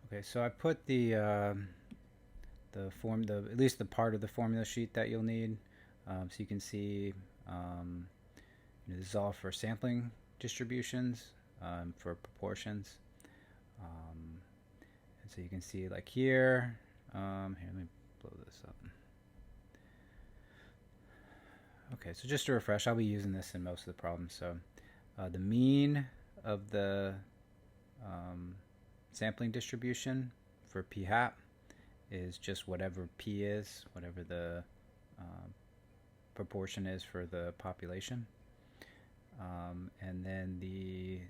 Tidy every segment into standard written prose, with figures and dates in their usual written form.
Okay, so I put at least the part of the formula sheet that you'll need, so you can see. This is all for sampling distributions, for proportions, and so you can see like here. Here, let me blow this up. Okay, so just to refresh, I'll be using this in most of the problems. So the mean of the sampling distribution for p hat is just whatever p is, whatever the proportion is for the population. And then the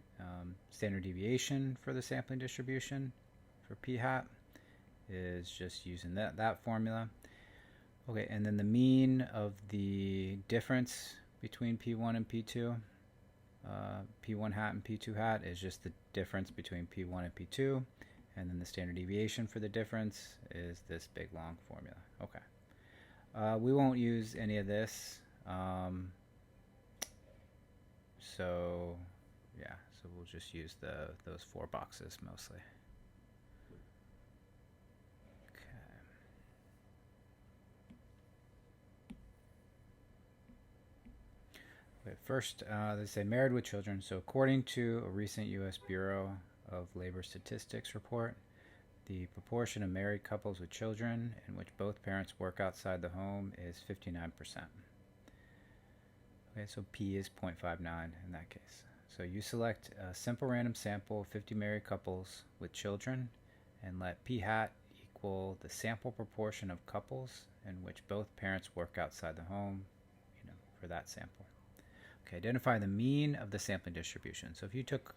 standard deviation for the sampling distribution for p hat is just using that formula. Okay, and then the mean of the difference between P1 and P2, P1 hat and P2 hat, is just the difference between P1 and P2, and then the standard deviation for the difference is this big long formula. Okay, we won't use any of this, so yeah, so we'll just use those 4 boxes mostly. First, they say married with children. So according to a recent U.S. Bureau of Labor Statistics report, the proportion of married couples with children in which both parents work outside the home is 59%. Okay, so P is 0.59 in that case. So you select a simple random sample of 50 married couples with children and let P hat equal the sample proportion of couples in which both parents work outside the home, for that sample. Okay, identify the mean of the sampling distribution. So if you took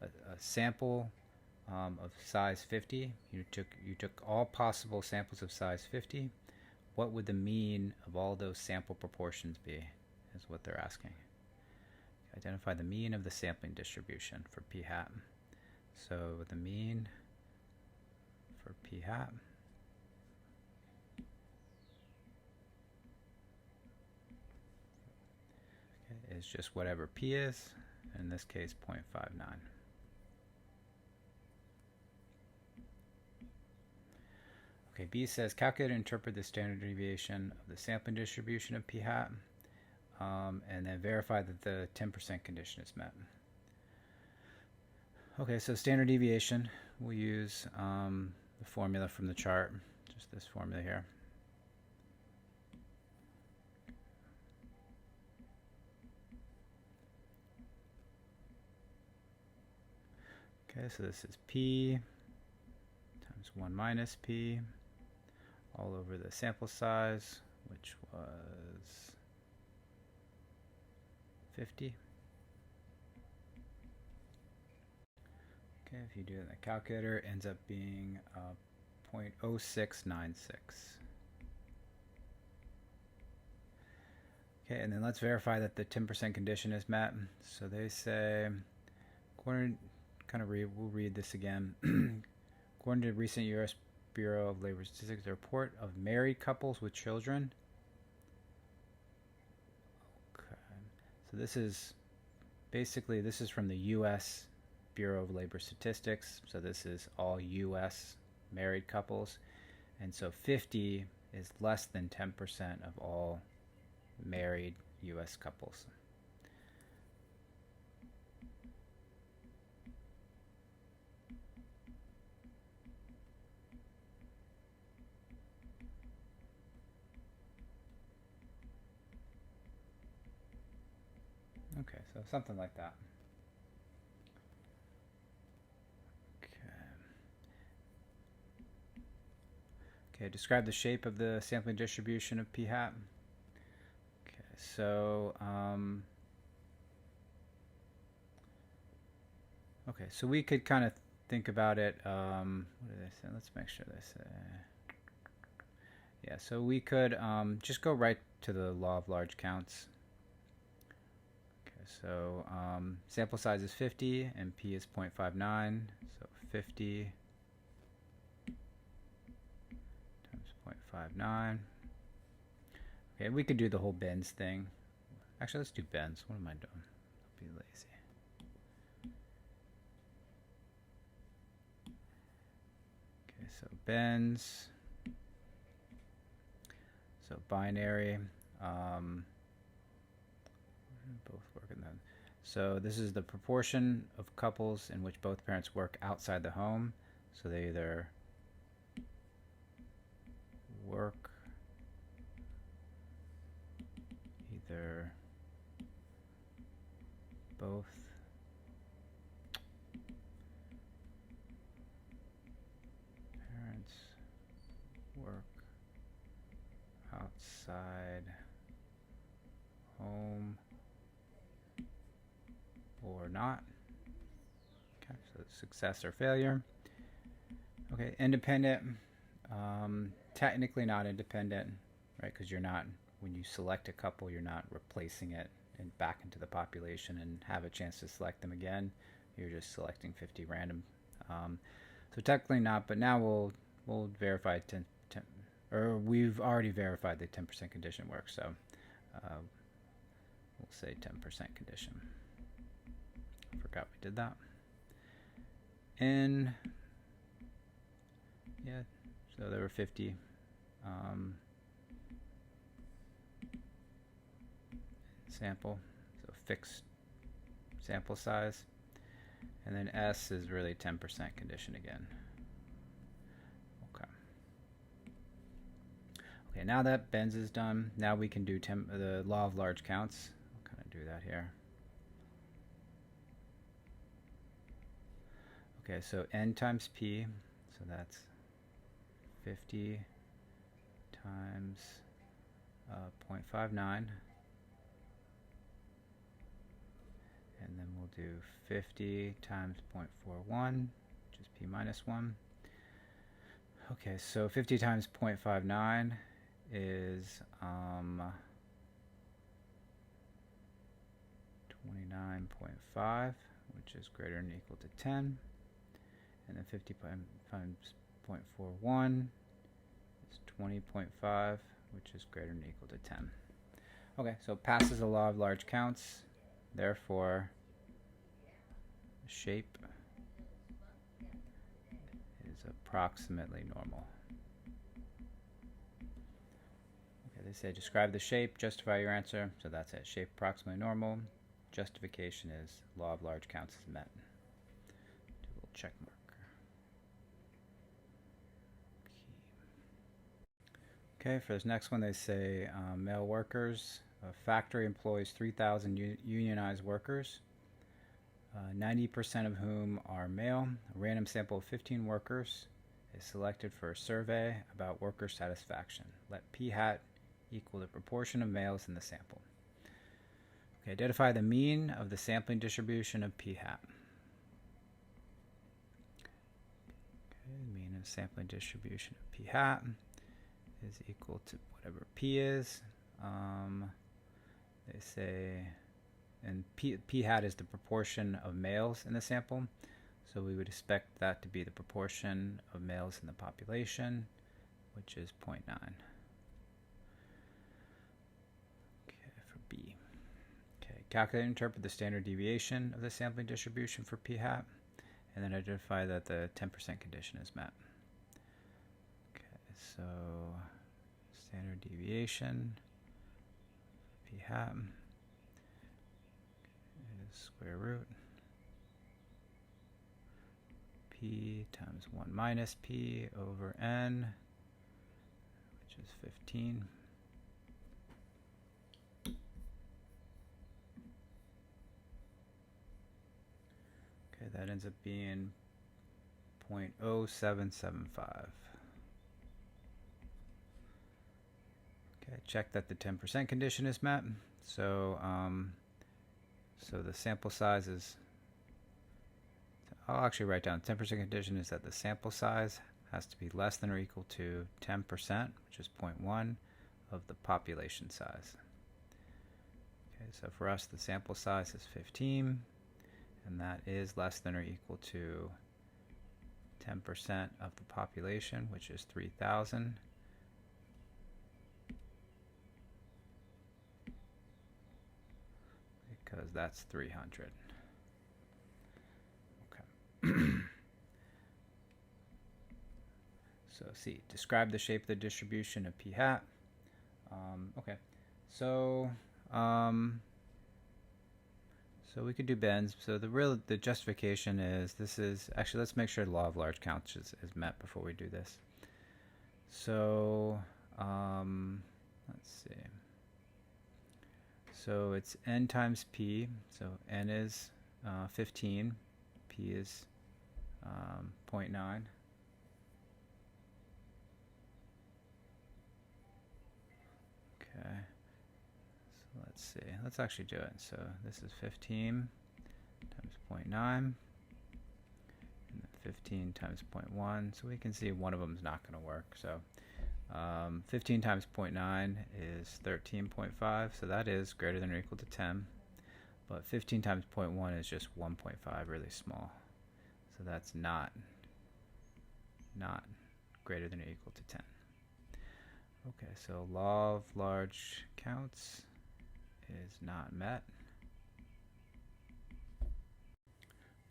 a sample of size 50, you took all possible samples of size 50, what would the mean of all those sample proportions be, is what they're asking. Identify the mean of the sampling distribution for p hat. So the mean for p hat is just whatever p is, in this case 0.59. Okay, B says calculate and interpret the standard deviation of the sampling distribution of p hat, and then verify that the 10% condition is met. Okay, so standard deviation, we'll use the formula from the chart, just this formula here. Okay, so this is P times 1 minus P all over the sample size, which was 50. Okay, if you do it in the calculator, it ends up being 0.0696. Okay, and then let's verify that the 10% condition is met. So they say, we'll read this again. According to recent U.S. Bureau of Labor Statistics, the report of married couples with children. Okay, so this is from the U.S. Bureau of Labor Statistics. So this is all U.S. married couples, and so 50 is less than 10% of all married U.S. couples. Okay, so something like that. Okay, describe the shape of the sampling distribution of p hat. Okay, so so we could kind of think about it. What did they say? Let's make sure they say. Yeah, so we could just go right to the law of large counts. Okay, so sample size is 50 and p is 0.59, so 50 times 0.59. Okay, we could do the whole bends thing. Actually, let's do bends. What am I doing? I'll be lazy. so bins, so binary, both work in them. So this is the proportion of couples in which both parents work outside the home. So they either work both parents work outside home or not. Okay, so success or failure. Okay, independent, technically not independent, right? Because you're not, when you select a couple, you're not replacing it and back into the population and have a chance to select them again. You're just selecting 50 random. So technically not, but now we'll verify 10, or we've already verified the 10% condition works. So we'll say 10% condition. Forgot we did that. And yeah, so there were 50. Sample, so fixed sample size. And then S is really 10% condition again. Okay. Okay, now that bends is done, now we can do the law of large counts. I'll kind of do that here. Okay, so N times P, so that's 50 times 0.59. And then we'll do 50 times 0.41, which is P minus 1. Okay, so 50 times 0.59 is 29.5, which is greater than or equal to 10. And then 50 times 0.41 is 20.5, which is greater than or equal to 10. Okay, so it passes the law of large counts. Therefore, the shape is approximately normal. Okay, they say describe the shape, justify your answer. So that's it. Shape approximately normal. Justification is law of large counts is met. Do a little check mark. Okay, for this next one, they say male workers. A factory employs 3,000 unionized workers, 90% of whom are male. A random sample of 15 workers is selected for a survey about worker satisfaction. Let P hat equal the proportion of males in the sample. Okay, identify the mean of the sampling distribution of P hat. Okay, the mean of sampling distribution of P hat is equal to whatever P is. They say, and P hat is the proportion of males in the sample, so we would expect that to be the proportion of males in the population, which is 0.9. Okay, for B. Okay, calculate and interpret the standard deviation of the sampling distribution for P hat, and then identify that the 10% condition is met. Okay, so standard deviation P hat is square root P times 1 minus P over N, which is 15. Okay, that ends up being 0.0775. Okay, check that the 10% condition is met. So, so the sample size is, I'll actually write down 10% condition is that the sample size has to be less than or equal to 10%, which is 0.1 of the population size. Okay, so for us the sample size is 15, and that is less than or equal to 10% of the population, which is 3,000. Because that's 300. Okay. So C, describe the shape of the distribution of p hat. Okay, so so we could do bends. So the justification is this is actually, let's make sure the law of large counts is met before we do this. So let's see. So it's n times p. So n is 15, p is 0.9. Okay, so let's see. Let's actually do it. So this is 15 times 0.9, and then 15 times 0.1. So we can see one of them is not going to work. So 15 times 0.9 is 13.5, so that is greater than or equal to 10. But 15 times 0.1 is just 1.5, really small. So that's not greater than or equal to 10. Okay, so law of large counts is not met.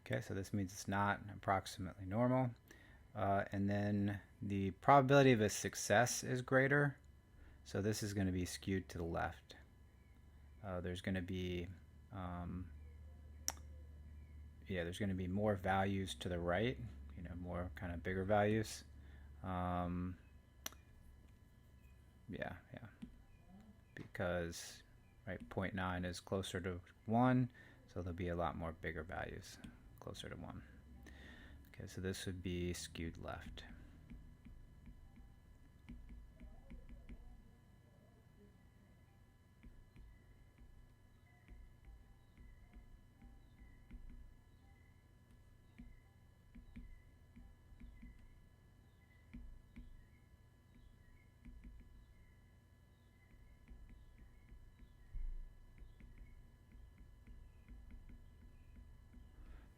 Okay, so this means it's not approximately normal. And then the probability of a success is greater, so this is going to be skewed to the left. There's going to be there's going to be more values to the right, more kind of bigger values. Because 0.9 is closer to 1, so there'll be a lot more bigger values closer to 1. Okay, so this would be skewed left.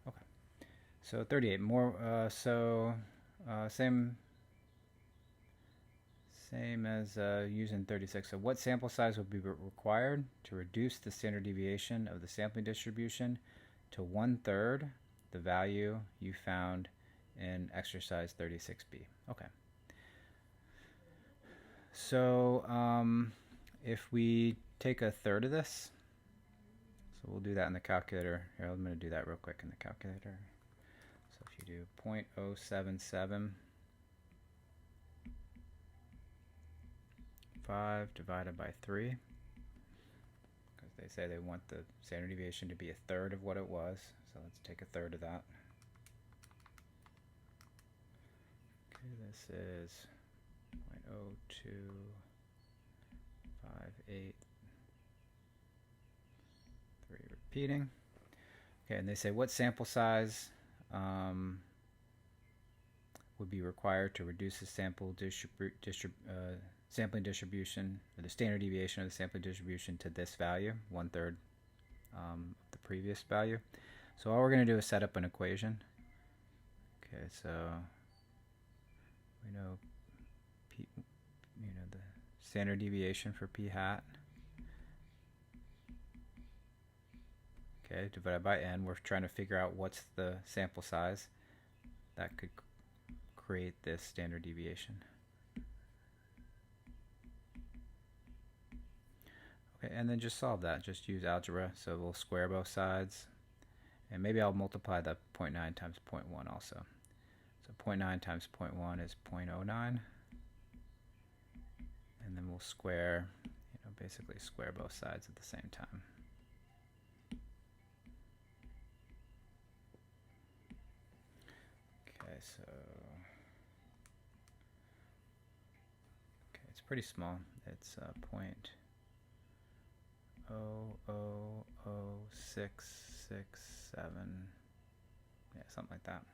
Okay, so 38 more. Same as using 36. So what sample size would be required to reduce the standard deviation of the sampling distribution to 1/3 the value you found in exercise 36B? Okay. So if we take 1/3 of this, so we'll do that in the calculator. Here, I'm going to do that real quick in the calculator. So if you do 0.077 divided by 3, because they say they want the standard deviation to be 1/3 of what it was, so let's take 1/3 of that. Okay, this is 0.02583 repeating. Okay, and they say what sample size would be required to reduce the sampling distribution, or the standard deviation of the sampling distribution to this value, 1/3 of the previous value. So all we're going to do is set up an equation. Okay, so we know the standard deviation for p hat. Okay, divided by n. We're trying to figure out what's the sample size that could create this standard deviation. Okay, and then just solve that. Just use algebra. So we'll square both sides. And maybe I'll multiply the 0.9 times 0.1 also. So 0.9 times 0.1 is 0.09. And then we'll square, basically square both sides at the same time. Okay, so it's pretty small. It's 0.0000667, something like that.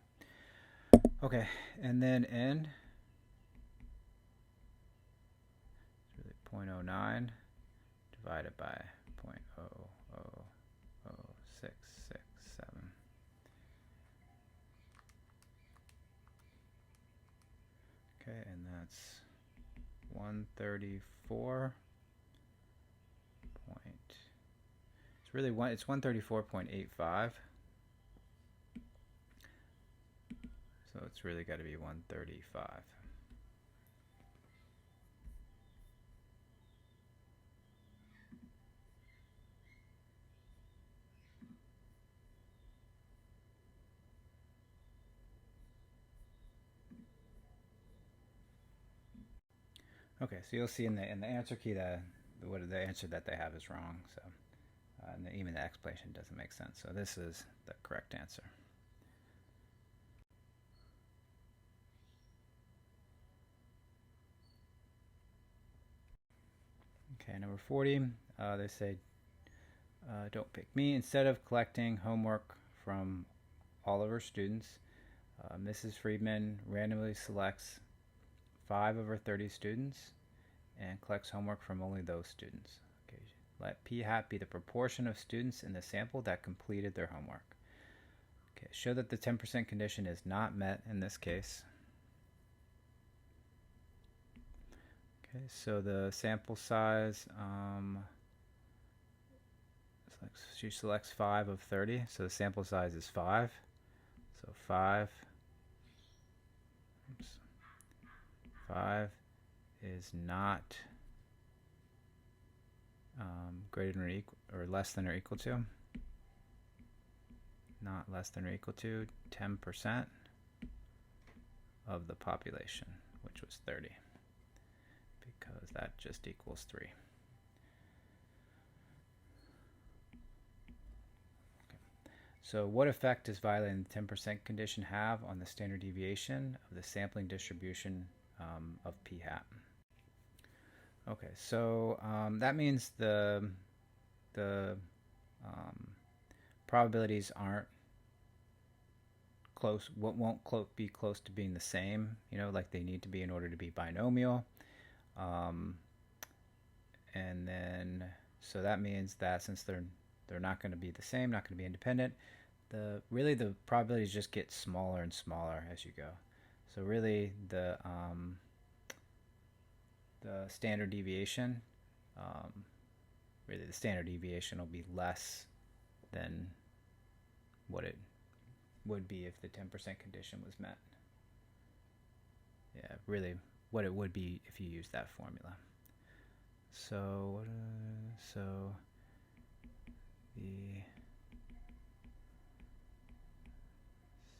Okay, and then n is really 0.09 divided by 0.0000667. Okay, and that's 134. It's 134.85. So it's really got to be 135. Okay, so you'll see in the answer key that the answer that they have is wrong. So and even the explanation doesn't make sense. So this is the correct answer. Okay, number 40. They say, don't pick me. Instead of collecting homework from all of her students, Mrs. Friedman randomly selects 5 of her 30 students and collects homework from only those students. Okay. Let p hat be the proportion of students in the sample that completed their homework. Okay. Show that the 10% condition is not met in this case. Okay, so the sample size, she selects 5 of 30, so the sample size is 5. So 5 is not greater than or equal, or less than or equal to, not less than or equal to 10% of the population, which was 30, because that just equals 3. So what effect does violating the 10% condition have on the standard deviation of the sampling distribution of p hat? Okay, so that means the probabilities aren't close, won't be close to being the same, like they need to be in order to be binomial. And then, so that means that since they're not going to be the same, not going to be independent, really the probabilities just get smaller and smaller as you go. So really the standard deviation, the standard deviation will be less than what it would be if the 10% condition was met. Yeah, really what it would be if you use that formula. So the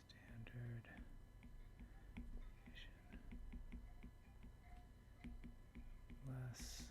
standard deviation less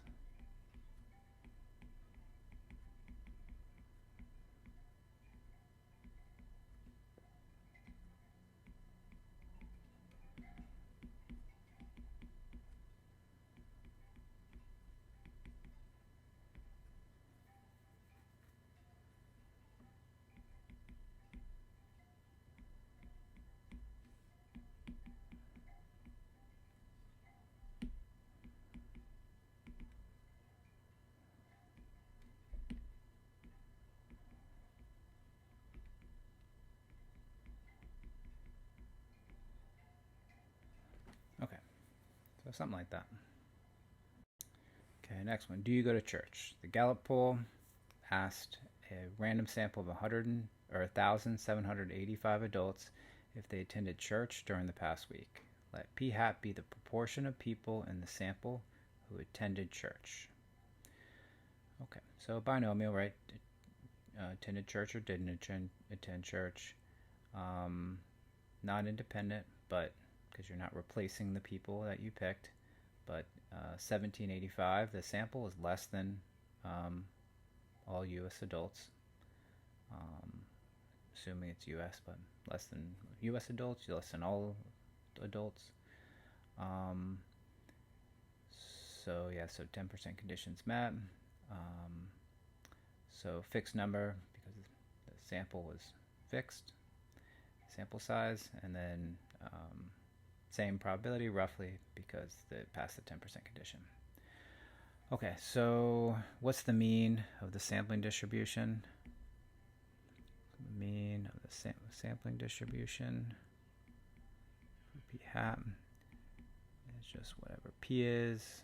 Okay, so something like that. Okay, next one. Do you go to church? The Gallup poll asked a random sample of 1,785 adults if they attended church during the past week. Let p hat be the proportion of people in the sample who attended church. Okay, so binomial, right? Attended church or didn't attend church. Not independent, but because you're not replacing the people that you picked. But 1785, the sample is less than all U.S. adults. Assuming it's U.S., but less than U.S. adults, less than all adults. So yeah, so 10% conditions met. So fixed number because the sample was fixed, sample size, and then same probability roughly because it passed the 10% condition. Okay, so what's the mean of the sampling distribution? The mean of the sampling distribution for p hat is just whatever p is.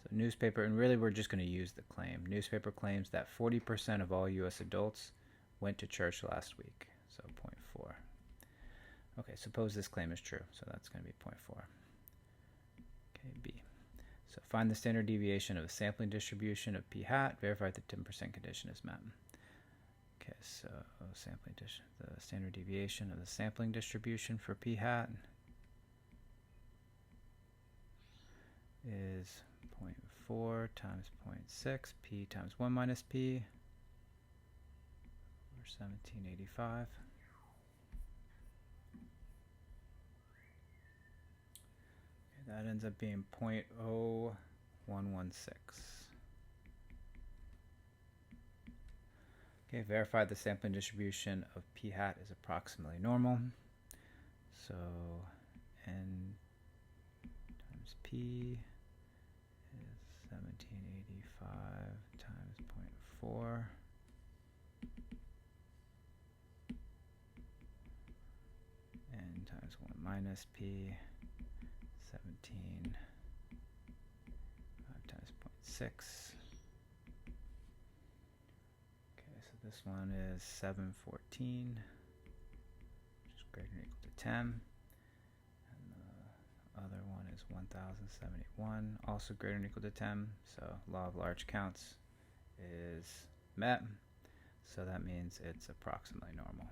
So newspaper, and really we're just going to use the claim. Newspaper claims that 40% of all U.S. adults went to church last week, so 0.4. Okay, suppose this claim is true, so that's going to be 0.4. Okay, B. So find the standard deviation of a sampling distribution of p hat, verify the 10% condition is met. Okay, so the standard deviation of the sampling distribution for p hat is 4 times 0.6, p times 1 minus p, or 1785. Okay, that ends up being 0.0116. Okay, verify the sampling distribution of p hat is approximately normal. So n times p is 1785 times 0.4. N times 1 minus p, 17 times 0.6. Okay, so this one is 714, which is greater than or equal to 10. And the other one is 1071, also greater than or equal to 10. So law of large counts is met. So that means it's approximately normal.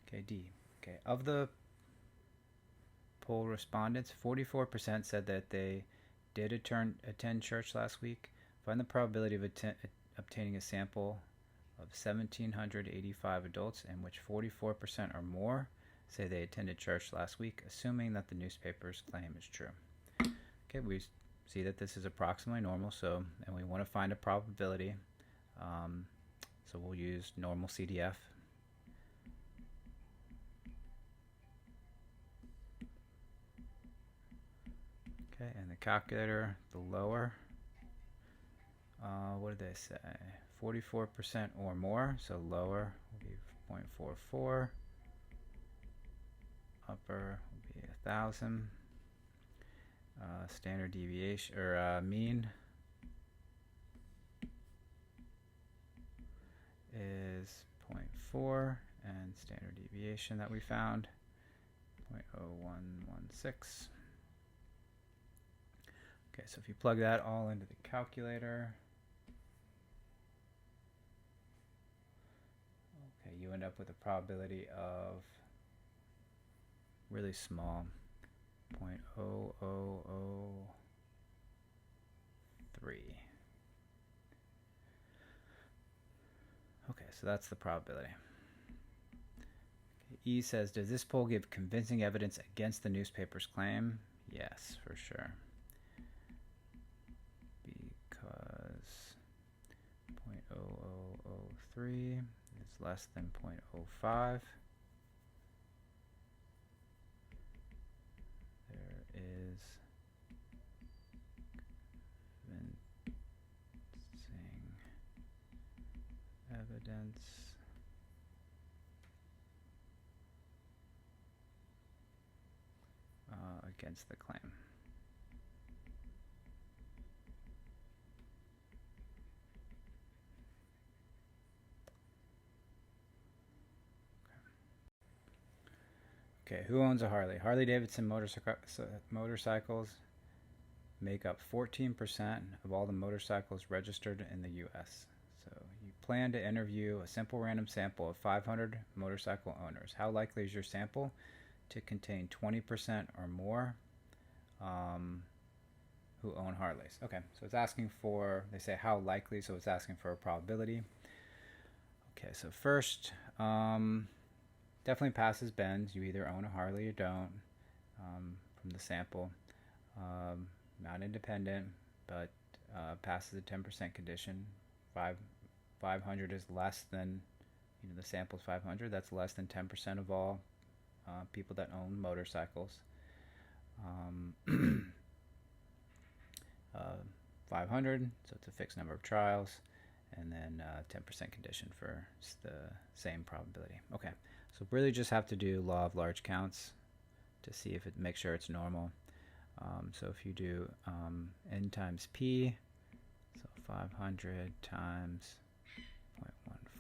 Okay, D. Okay, of the poll respondents, 44% said that they did attend church last week. Find the probability of obtaining a sample of 1,785 adults in which 44% or more say they attended church last week, assuming that the newspaper's claim is true. Okay, we see that this is approximately normal, and we want to find a probability. So we'll use normal CDF. Okay, and the calculator, the lower, what did they say? 44% or more, so lower will be 0.44, upper will be 1,000. Standard deviation, or mean, is 0.4, and standard deviation that we found, 0.0116. Okay, so if you plug that all into the calculator, okay, you end up with a probability of really small, 0.0003. Okay, so that's the probability. Okay, E says, does this poll give convincing evidence against the newspaper's claim? Yes, for sure. Because 0.0003 is less than 0.05. There is convincing evidence against the claim. Okay, who owns a Harley? Harley-Davidson motorcycles make up 14% of all the motorcycles registered in the U.S. So you plan to interview a simple random sample of 500 motorcycle owners. How likely is your sample to contain 20% or more who own Harleys? Okay, so it's asking for, they say how likely, so it's asking for a probability. Okay, so first, definitely passes bends. You either own a Harley or don't from the sample. Not independent, but passes a 10% condition. 500 is less than, the sample is 500. That's less than 10% of all people that own motorcycles. 500, so it's a fixed number of trials, and then 10% condition for the same probability. Okay, so really just have to do law of large counts to see if it makes sure it's normal. So if you do n times p, so 500 times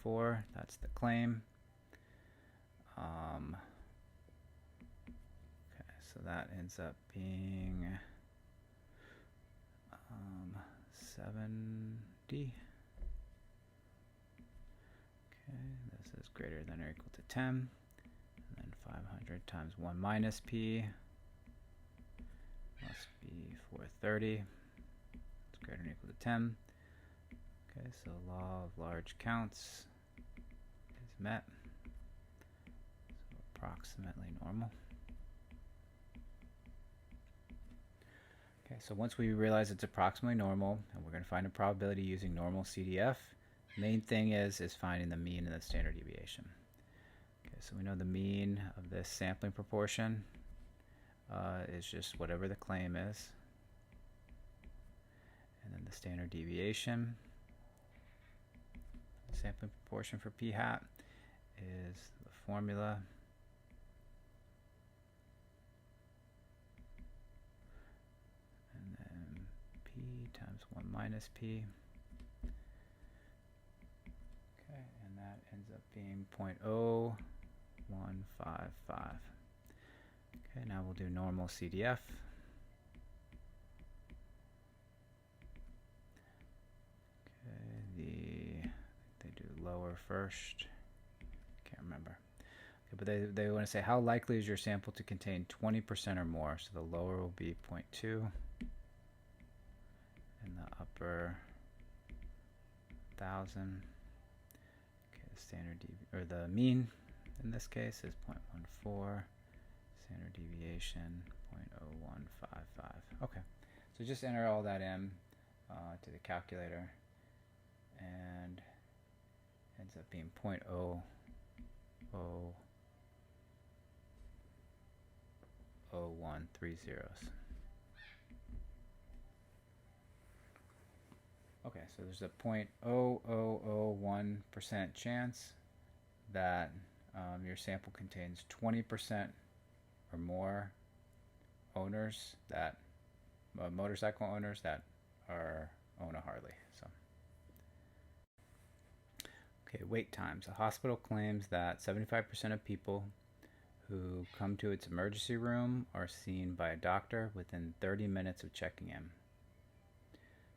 0.14, that's the claim. Okay, so that ends up being 70. Okay, this is greater than or equal to 10. 500 times 1 minus p must be 430. It's greater than or equal to 10. Okay, so law of large counts is met. So approximately normal. Okay, so once we realize it's approximately normal, and we're going to find a probability using normal CDF, the main thing is finding the mean and the standard deviation. Okay, so we know the mean of this sampling proportion is just whatever the claim is. And then the standard deviation, the sampling proportion for p hat, is the formula and then p times 1 minus p. Okay, and that ends up being 0.0155. Okay, now we'll do normal CDF. Okay, they do lower first. Can't remember. Okay, but they want to say how likely is your sample to contain 20% or more. So the lower will be 0.2, and the upper 1,000. Okay, the standard or the mean in this case is 0.14. Standard deviation 0.0155. Okay, so just enter all that in to the calculator, and ends up being 0.000130. Okay, so there's a 0.0001% chance that your sample contains 20% or more owners that motorcycle owners that own a Harley. So, okay, wait times. The hospital claims that 75% of people who come to its emergency room are seen by a doctor within 30 minutes of checking in.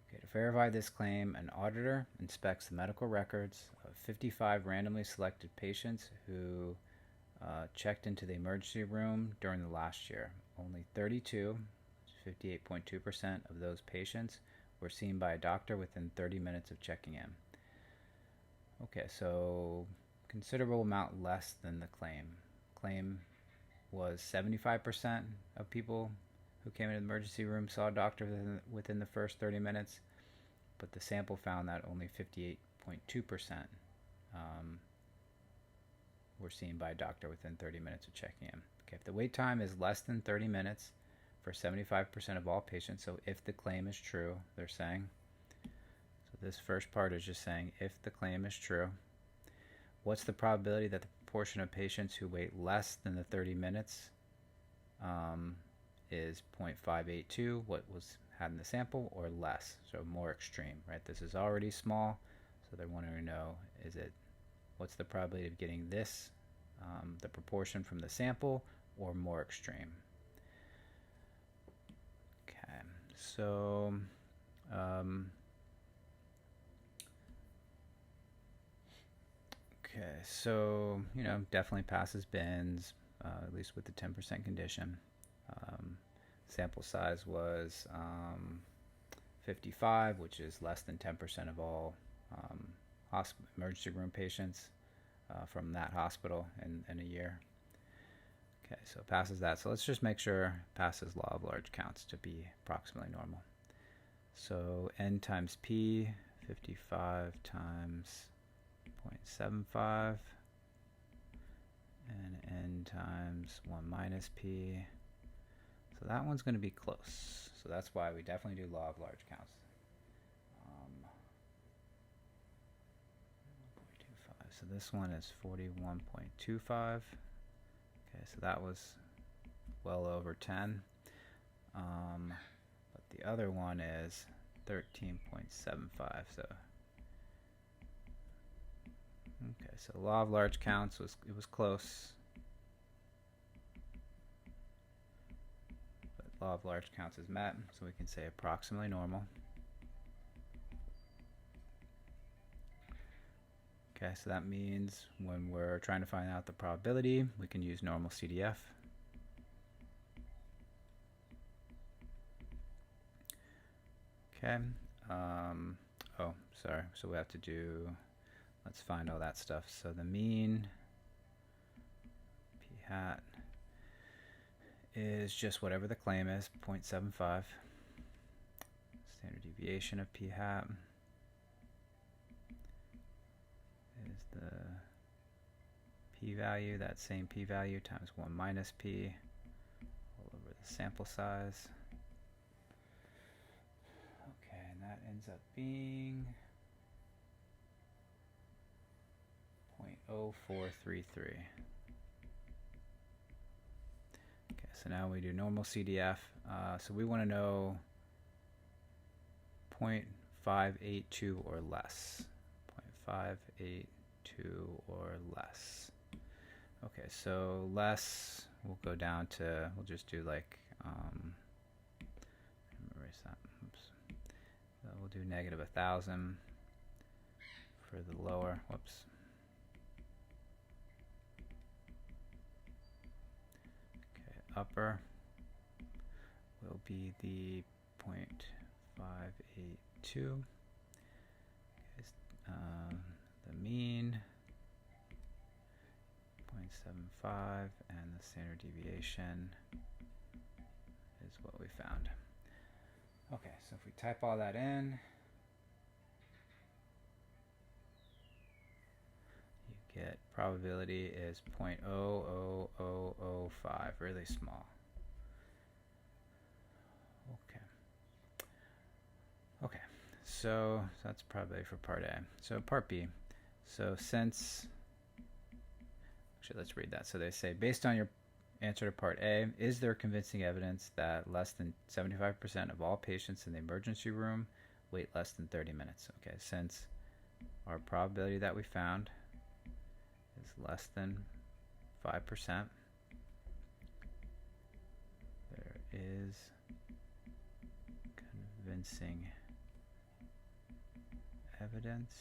Okay, to verify this claim, an auditor inspects the medical records of 55 randomly selected patients who checked into the emergency room during the last year. Only 32, 58.2% of those patients were seen by a doctor within 30 minutes of checking in. Okay, so considerable amount less than the claim. Claim was 75% of people who came into the emergency room saw a doctor within the first 30 minutes, but the sample found that only 58.2% were seen by a doctor within 30 minutes of checking in. Okay, if the wait time is less than 30 minutes for 75% of all patients, so if the claim is true, they're saying. So this first part is just saying if the claim is true, what's the probability that the proportion of patients who wait less than the 30 minutes is 0.582, what was had in the sample, or less, so more extreme, right? This is already small, so they're wanting to know, what's the probability of getting this, the proportion from the sample, or more extreme? Okay, so definitely passes bins, at least with the 10% condition. Sample size was 55, which is less than 10% of all emergency room patients from that hospital in a year. Okay, so it passes that. So let's just make sure it passes law of large counts to be approximately normal. So n times p, 55 times 0.75, and n times 1 minus p. So that one's going to be close. So that's why we definitely do law of large counts. 1.25. So this one is 41.25. Okay, so that was well over 10. But the other one is 13.75. So okay, so law of large counts was close. But law of large counts is met, so we can say approximately normal. Okay, so that means when we're trying to find out the probability, we can use normal CDF. Okay. Oh, sorry. So we have to do, let's find all that stuff. So the mean p hat is just whatever the claim is, 0.75. Standard deviation of p hat is the p-value, that same p-value times 1 minus p all over the sample size. Okay, and that ends up being 0.0433. Okay, so now we do normal CDF. So we want to know 0.582 or less. 0.582 or less. Okay, so less, we'll go down to, we'll just do like, erase that. Oops. So we'll do negative 1,000 for the lower. Whoops. Okay, upper will be the 0.582. Okay, the mean 0.75 and the standard deviation is what we found. Okay, so if we type all that in, you get probability is 0.00005, really small. Okay, so that's probability for part A. So part B. So since, actually let's read that. So they say, based on your answer to part A, is there convincing evidence that less than 75% of all patients in the emergency room wait less than 30 minutes? Okay, since our probability that we found is less than 5%, there is convincing evidence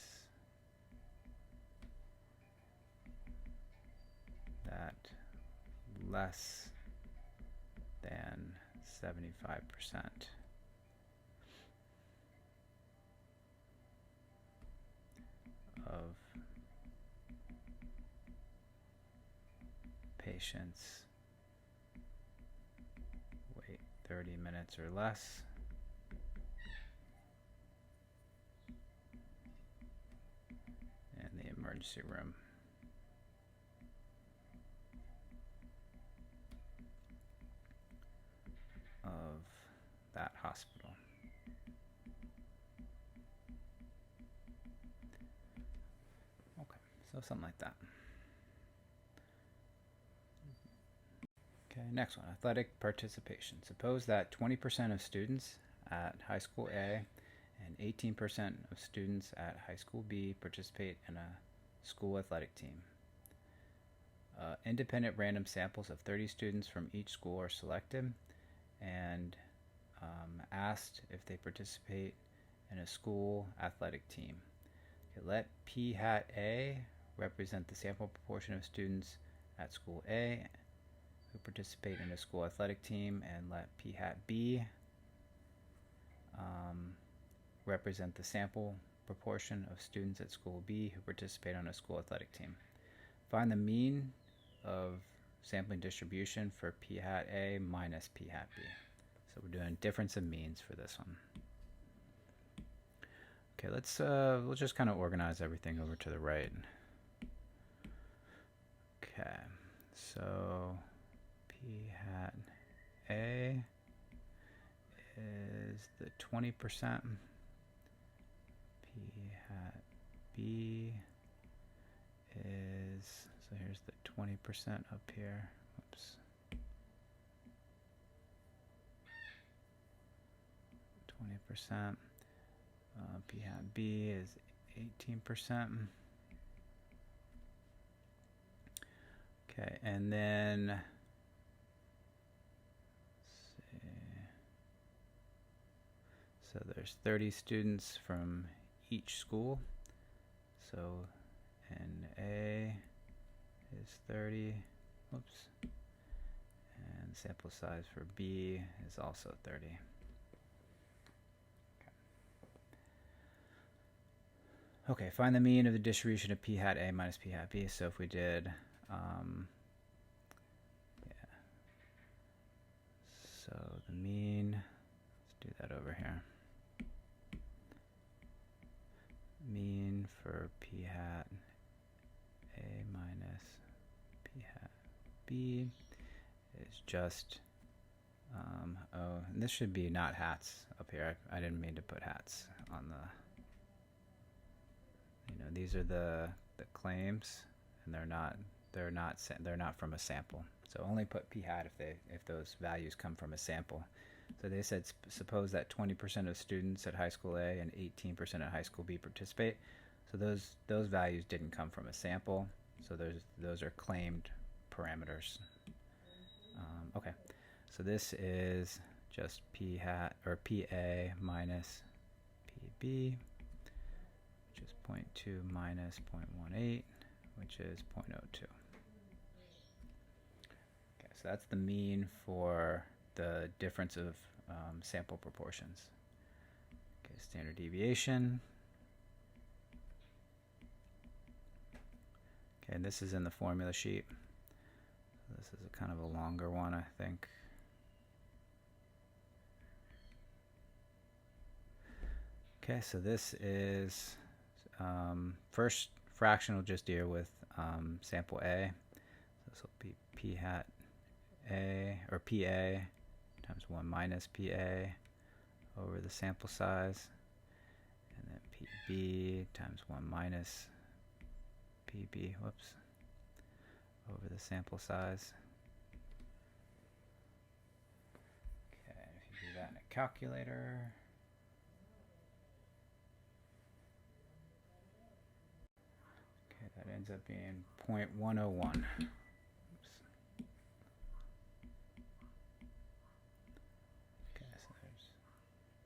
that less than 75% of patients wait 30 minutes or less in the emergency room. Of that hospital. Okay, so something like that. Okay, next one, athletic participation. Suppose that 20% of students at high school A and 18% of students at high school B participate in a school athletic team. Independent random samples of 30 students from each school are selected and asked if they participate in a school athletic team. Okay, let P hat A represent the sample proportion of students at school A who participate in a school athletic team, and let P hat B represent the sample proportion of students at school B who participate on a school athletic team. Find the mean of sampling distribution for P hat A minus P hat B. So we're doing difference of means for this one. Okay, we'll just kind of organize everything over to the right. Okay, so P hat A is the 20%. P hat B is, so here's the 20% up here. Oops. 20%. P hat B is 18%. Okay, and then let's see. So there's 30 students from each school. So, and A is 30. Whoops. And sample size for B is also 30. Okay, find the mean of the distribution of p hat A minus p hat B. So if we did, so the mean, let's do that over here. Mean for p hat A minus p hat B is just, oh, and this should be not hats up here. I didn't mean to put hats on the, these are the claims, and they're not from a sample. So only put p hat if those values come from a sample. So they said suppose that 20% of students at high school A and 18% at high school B participate. So those values didn't come from a sample. So those are claimed parameters. Okay, so this is just p hat or PA minus PB, which is 0.2 minus 0.18, which is 0.02. Okay, so that's the mean for the difference of sample proportions. Okay, standard deviation. Okay, and this is in the formula sheet. This is a kind of a longer one, I think. Okay, so this is first fraction will just deal with sample A. So this will be p hat A, or PA times 1 minus PA over the sample size, and then PB times 1 minus PB, whoops, over the sample size. Okay, if you do that in a calculator, okay, that ends up being 0.101.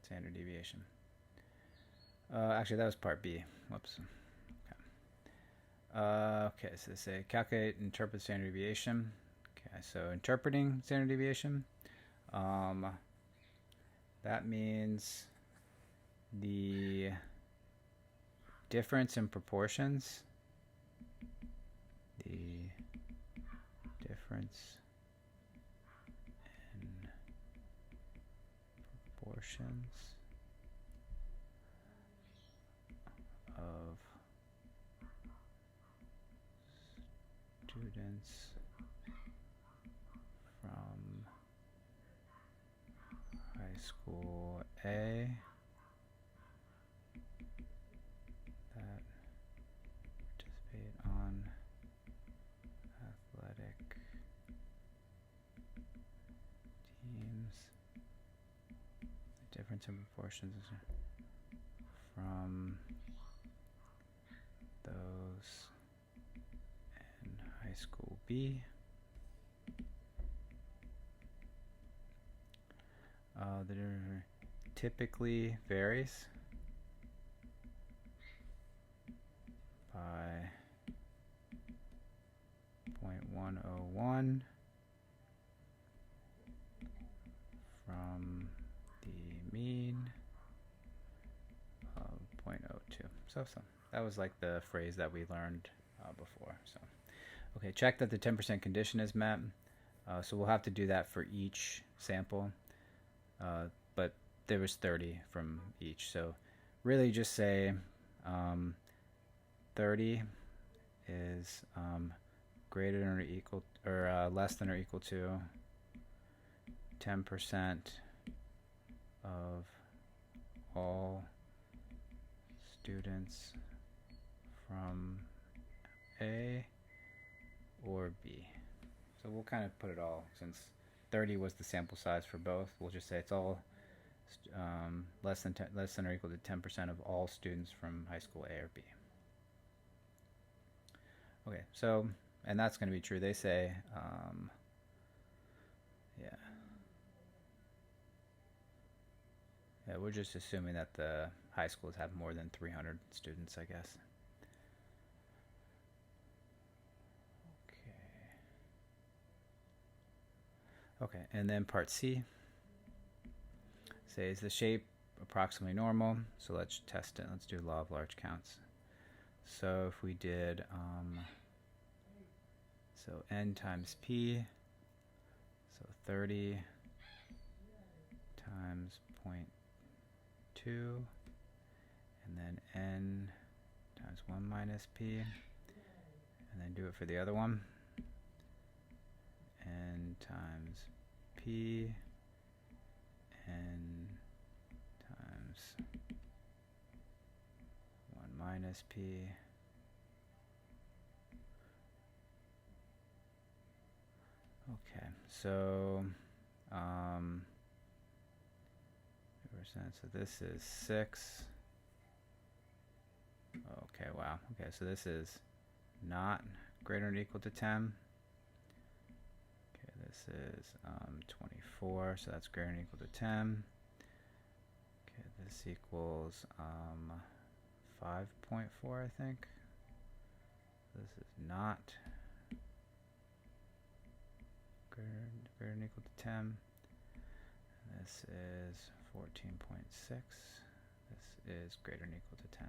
Standard deviation. Actually, that was part B. Whoops. Okay, so they say calculate and interpret standard deviation. Okay, so interpreting standard deviation. That means the difference in proportions. The difference in proportions of students from high school A that participate on athletic teams. The difference in proportions from those in high school B. That typically varies by 0.101 from the mean of 0.02. So that was like the phrase that we learned before. So, okay, check that the 10% condition is met. So we'll have to do that for each sample. But there was 30 from each. So really just say 30 is greater than or equal, or less than or equal to 10% of all students from A or B. So we'll kind of put it all, since 30 was the sample size for both, we'll just say it's all less than or equal to 10% of all students from high school A or B. Okay, so, and that's going to be true. They say, yeah, we're just assuming that the high schools have more than 300 students, I guess. Okay, and then part C says the shape approximately normal. So let's test it. Let's do law of large counts. So if we did, so n times p, so 30 times 0.2, and then n times 1 minus p, and then do it for the other one. N times p, n times 1 minus p, okay, so so this is 6. Okay, wow. Okay, so this is not greater than or equal to 10. Okay, this is 24, so that's greater than or equal to 10. Okay, this equals 5.4, I think. This is not greater than or equal to 10. This is 14.6. This is greater than or equal to 10.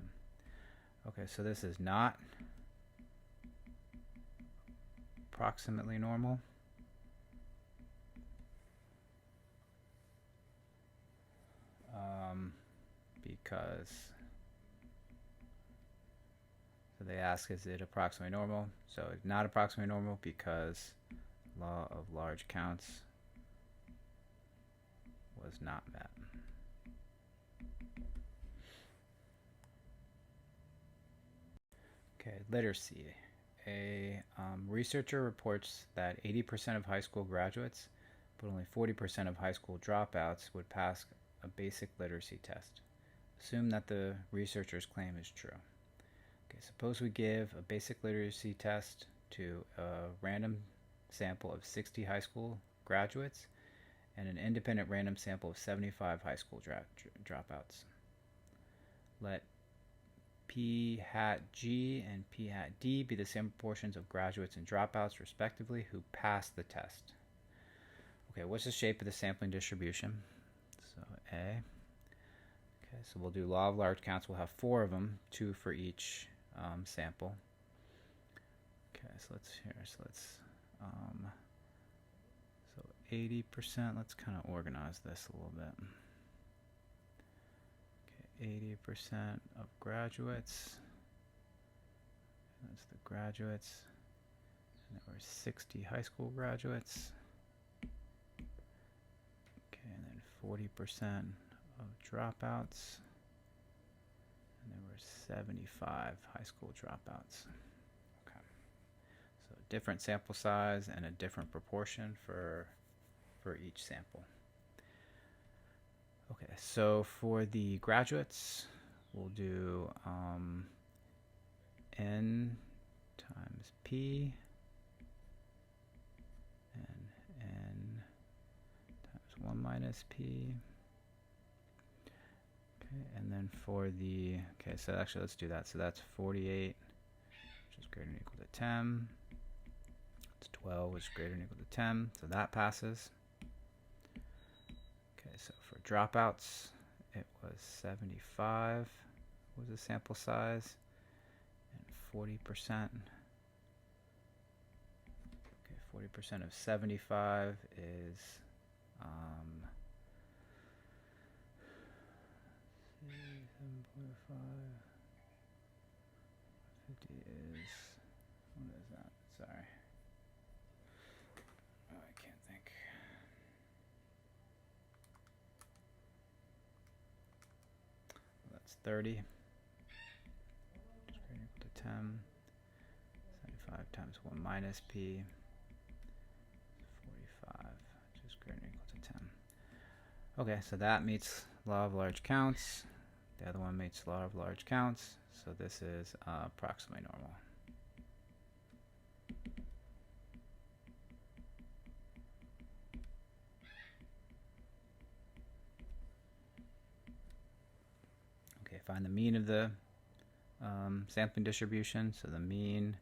Okay, so this is not approximately normal. Because so they ask, is it approximately normal? So it's not approximately normal because law of large counts was not met. Okay, literacy. A researcher reports that 80% of high school graduates, but only 40% of high school dropouts would pass a basic literacy test. Assume that the researcher's claim is true. Okay, suppose we give a basic literacy test to a random sample of 60 high school graduates and an independent random sample of 75 high school dropouts. Let P hat G and P hat D be the same proportions of graduates and dropouts, respectively, who passed the test. Okay, what's the shape of the sampling distribution? So A. Okay, so we'll do law of large counts. We'll have 4 of them, 2 for each sample. Okay, so let's so 80%. Let's kind of organize this a little bit. 80% of graduates. That's the graduates. And there were 60 high school graduates. Okay, and then 40% of dropouts. And there were 75 high school dropouts. Okay. So different sample size and a different proportion for each sample. Okay, so for the graduates, we'll do n times p and n times 1 minus p. Okay, and then for the, okay, so actually let's do that. So that's 48, which is greater than or equal to 10. It's 12, which is greater than or equal to 10. So that passes. So for dropouts, it was 75 was the sample size, and 40%. Okay, 40% of 75 is 7.5. 50 is, what is that? Sorry. Oh, I can't think. That's 30. Which is greater than or equal to 10. 75 times 1 minus p. 45, which is greater than or equal to 10. Okay, so that meets law of large counts. The other one meets law of large counts. So this is approximately normal. Okay, find the mean of the sampling distribution. So the mean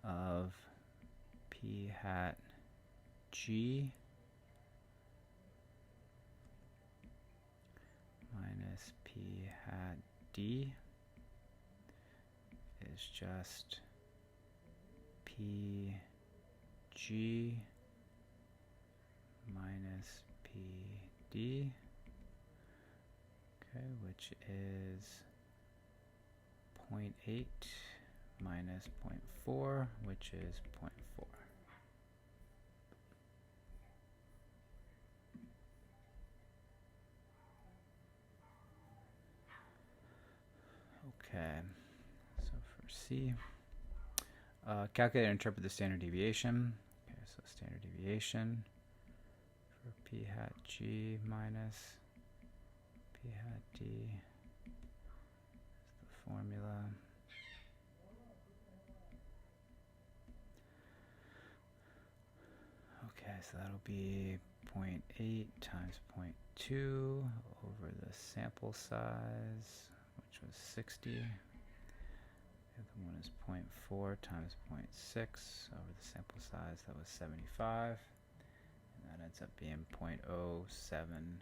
of p hat g minus p hat d is just p g minus p d, okay, which is 0.8 minus 0.4, which is 0.4. Okay, so for C, calculate and interpret the standard deviation. Okay, so standard deviation for p hat g minus p hat d is the formula. Okay, so that'll be 0.8 times 0.2 over the sample size, which was 60. The other one is 0.4 times 0.6 over the sample size, that was 75. And that ends up being 0.0766.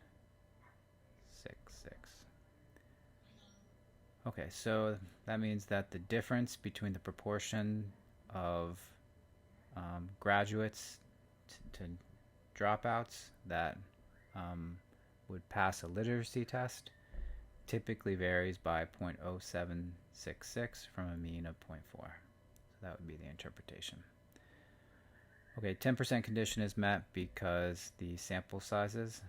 Okay, so that means that the difference between the proportion of graduates to dropouts that would pass a literacy test typically varies by 0.0766 from a mean of 0.4. So that would be the interpretation. Okay, 10% condition is met because the sample sizes,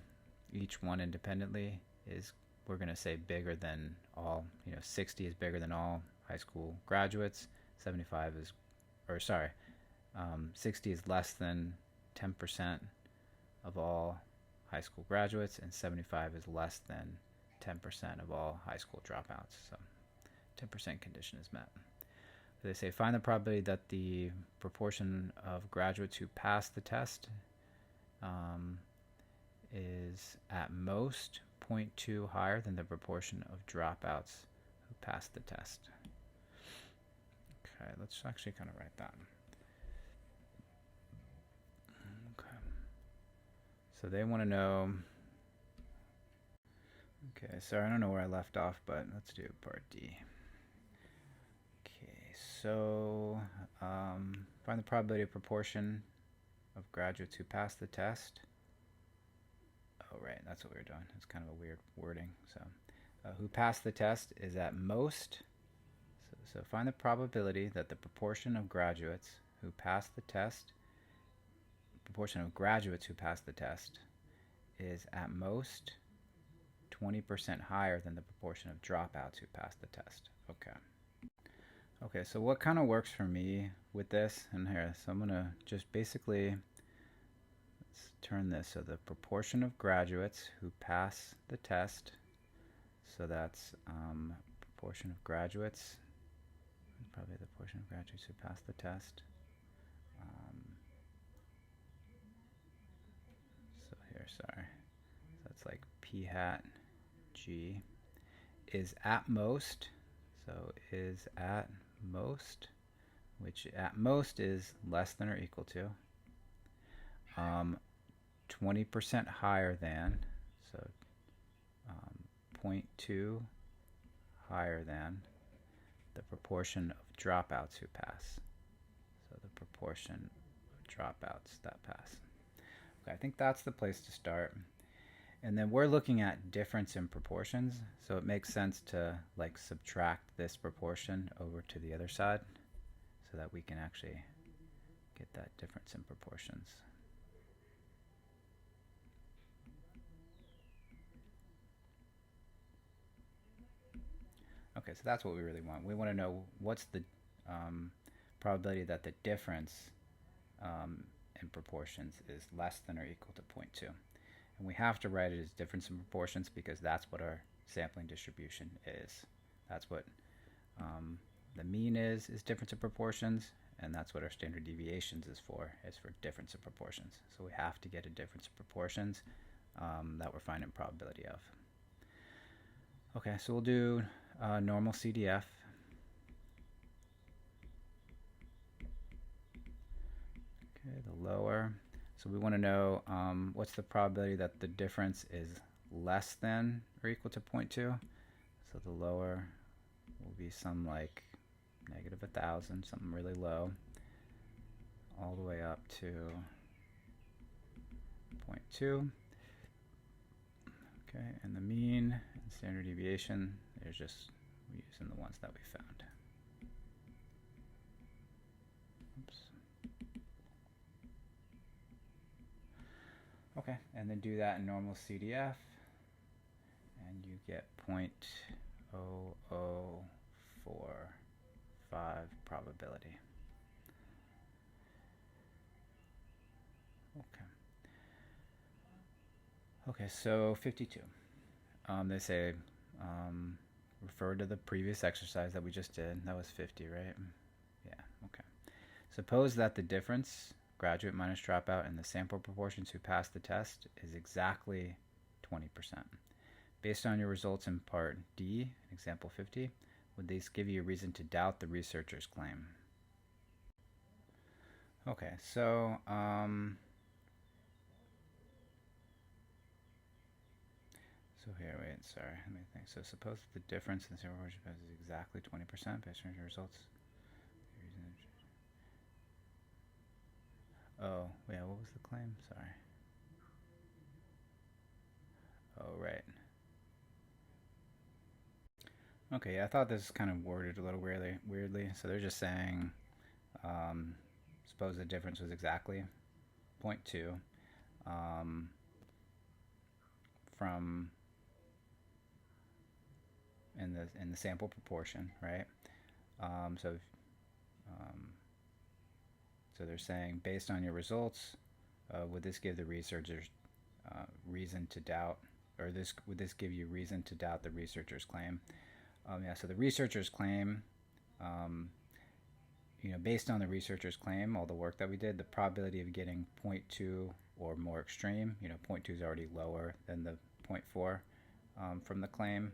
each one independently, is, we're going to say, bigger than all. 60 is bigger than all high school graduates. 75 is, 60 is less than 10% of all high school graduates, and 75 is less than 10% of all high school dropouts. So 10% condition is met. They say find the probability that the proportion of graduates who pass the test is at most 0.2 higher than the proportion of dropouts who pass the test. Okay, let's actually kind of write that. Okay. So they want to know. Okay, sorry, I don't know where I left off, but let's do part D. Okay, so find the probability of proportion of graduates who pass the test. Oh, right, that's what we were doing. It's kind of a weird wording. So who passed the test is at most. So find the probability that the proportion of graduates who pass the test, is at most 20% higher than the proportion of dropouts who pass the test. Okay. Okay, so what kind of works for me with this, and here, so I'm going to just basically, let's turn this, so the proportion of graduates who pass the test, so that's proportion of graduates, probably the portion of graduates who pass the test. So here, sorry, so that's like p hat g is at most, so is at most, which at most is less than or equal to 20% higher than, so 0.2 higher than the proportion of dropouts who pass. So the proportion of dropouts that pass. Okay, I think that's the place to start. And then we're looking at difference in proportions, so it makes sense to like subtract this proportion over to the other side so that we can actually get that difference in proportions. Okay, so that's what we really want. We want to know what's the probability that the difference in proportions is less than or equal to 0.2. And we have to write it as difference in proportions because that's what our sampling distribution is. That's what the mean is difference in proportions, and that's what our standard deviations is for difference in proportions. So we have to get a difference in proportions that we're finding probability of. Okay, so we'll do normal CDF. Okay, the lower. So we want to know what's the probability that the difference is less than or equal to 0.2. So the lower will be some like negative 1,000, something really low, all the way up to 0.2. Okay, and the mean and standard deviation, they're just using the ones that we found. Oops. Okay, and then do that in normal CDF, and you get 0.0045 probability. Okay. Okay, so 52. They say refer to the previous exercise that we just did. That was 50, right? Yeah, okay. Suppose that the difference, graduate minus dropout, in the sample proportions who passed the test is exactly 20%. Based on your results in part D, example 50, would these give you a reason to doubt the researcher's claim? Okay, so here, wait, sorry, let me think. So suppose that the difference in the sample proportion is exactly 20% based on your results. Oh, yeah, what was the claim? Sorry. Oh, right. Okay, I thought this was kind of worded a little weirdly. So they're just saying, suppose the difference was exactly 0.2 from in the sample proportion, right? So they're saying, based on your results, would this give the researchers reason to doubt, or would this give you reason to doubt the researcher's claim? Yeah, so the researcher's claim, based on the researcher's claim, all the work that we did, the probability of getting 0.2 or more extreme, 0.2 is already lower than the 0.4 from the claim.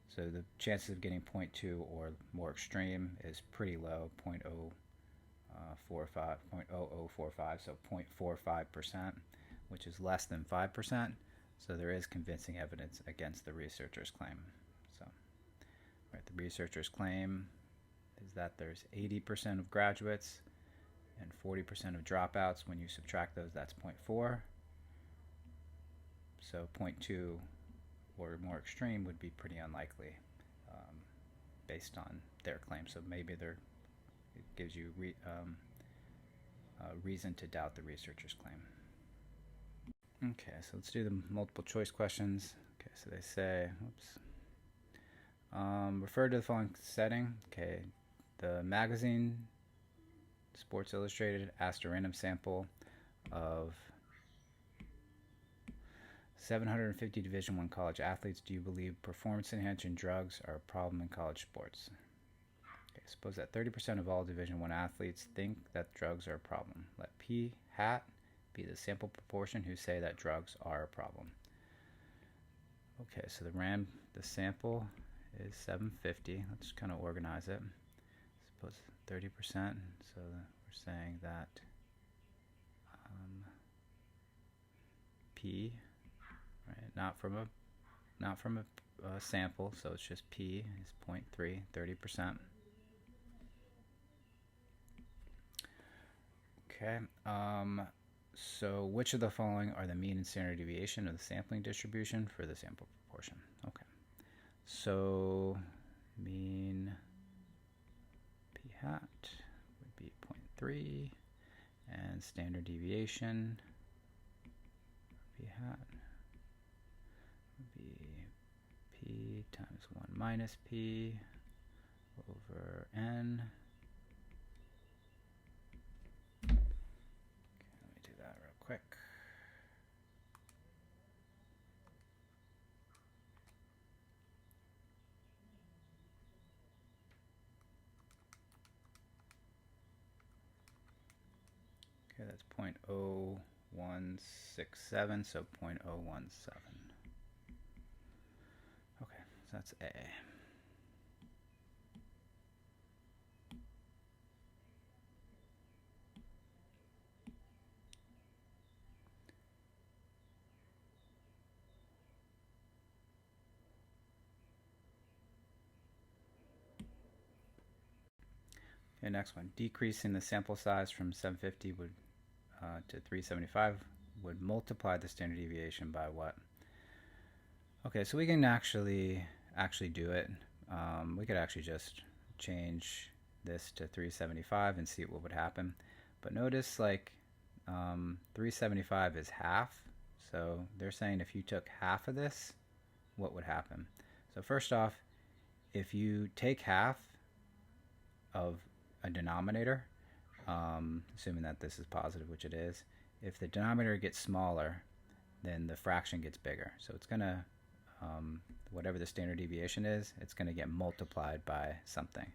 So the chances of getting 0.2 or more extreme is pretty low, 0.0045, so 0.45%, which is less than 5%. So there is convincing evidence against the researcher's claim. So, right, the researcher's claim is that there's 80% of graduates and 40% of dropouts. When you subtract those, that's 0.4. So 0.2 or more extreme would be pretty unlikely based on their claim. So maybe it gives you reason to doubt the researcher's claim. Okay, so let's do the multiple choice questions. Okay, so they say, refer to the following setting. Okay, the magazine Sports Illustrated asked a random sample of 750 Division I college athletes, do you believe performance-enhancing drugs are a problem in college sports? Okay, suppose that 30% of all Division I athletes think that drugs are a problem. Let P hat be the sample proportion who say that drugs are a problem. Okay, so the sample is 750. Let's kind of organize it. Suppose 30%. So we're saying that P, right? Not from a sample, so it's just P is 0.3, 30%. Okay. So which of the following are the mean and standard deviation of the sampling distribution for the sample proportion? Okay. So mean P hat would be 0.3, and standard deviation P hat would be P times 1 minus P over N. Quick. Okay, that's 0.0167, so 0.017. Okay, so that's A. Okay, next one. Decreasing the sample size from 750 would to 375 would multiply the standard deviation by what? Okay, so we can actually do it. We could actually just change this to 375 and see what would happen. But notice, like, 375 is half. So they're saying if you took half of this, what would happen? So first off, if you take half of a denominator, assuming that this is positive, which it is, if the denominator gets smaller, then the fraction gets bigger. So it's going to, whatever the standard deviation is, it's going to get multiplied by something.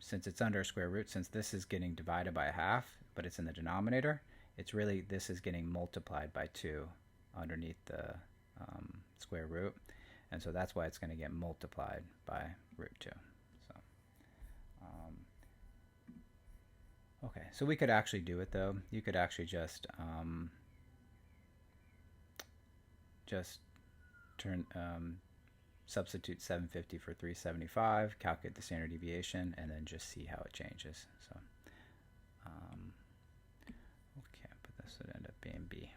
Since it's under a square root, since this is getting divided by a half, but it's in the denominator, it's really, this is getting multiplied by 2 underneath the square root. And so that's why it's going to get multiplied by root 2. So, okay, so we could actually do it though. You could actually just substitute 750 for 375, calculate the standard deviation, and then just see how it changes. So, okay, but this would end up being B.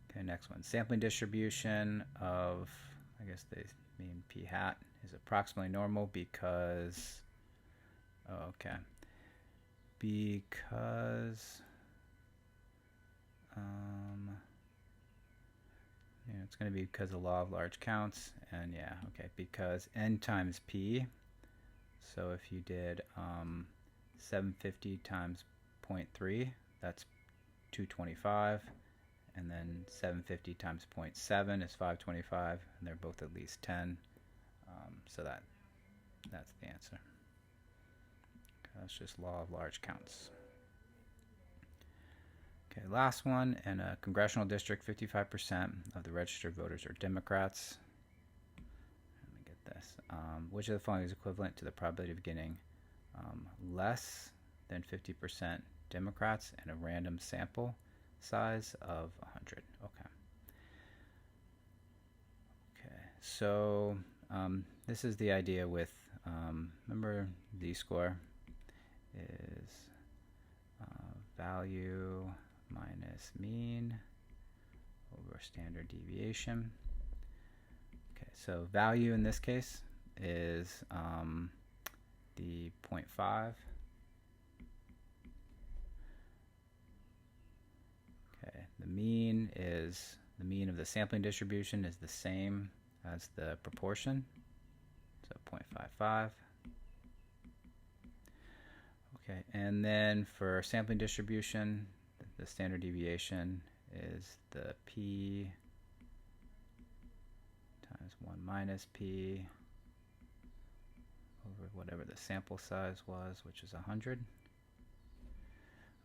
Okay, next one. Sampling distribution of, I guess they mean p hat, is approximately normal because, because, it's going to be because of law of large counts, and yeah, okay, because n times p, so if you did 750 times 0.3, that's 225, and then 750 times 0.7 is 525, and they're both at least 10, so that's the answer. Okay, that's just law of large counts. Okay, last one. In a congressional district, 55% of the registered voters are Democrats. Let me get this. Which of the following is equivalent to the probability of getting less than 50% Democrats in a random sample size of 100? Okay. Okay, so this is the idea with, remember z-score is value minus mean over standard deviation. Okay, so value in this case is the 0.5. Okay, the mean is, the mean of the sampling distribution is the same as the proportion, so 0.55. Okay, and then for sampling distribution, the standard deviation is the p times 1 minus p over whatever the sample size was, which is 100.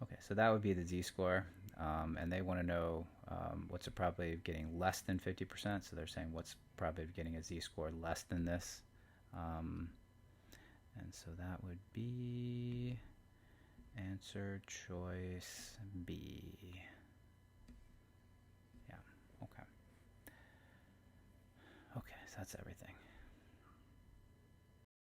Okay, so that would be the z-score, and they want to know what's the probability of getting less than 50%, so they're saying what's the probability of getting a z-score less than this, and so that would be answer choice B. Yeah, okay. Okay, so that's everything.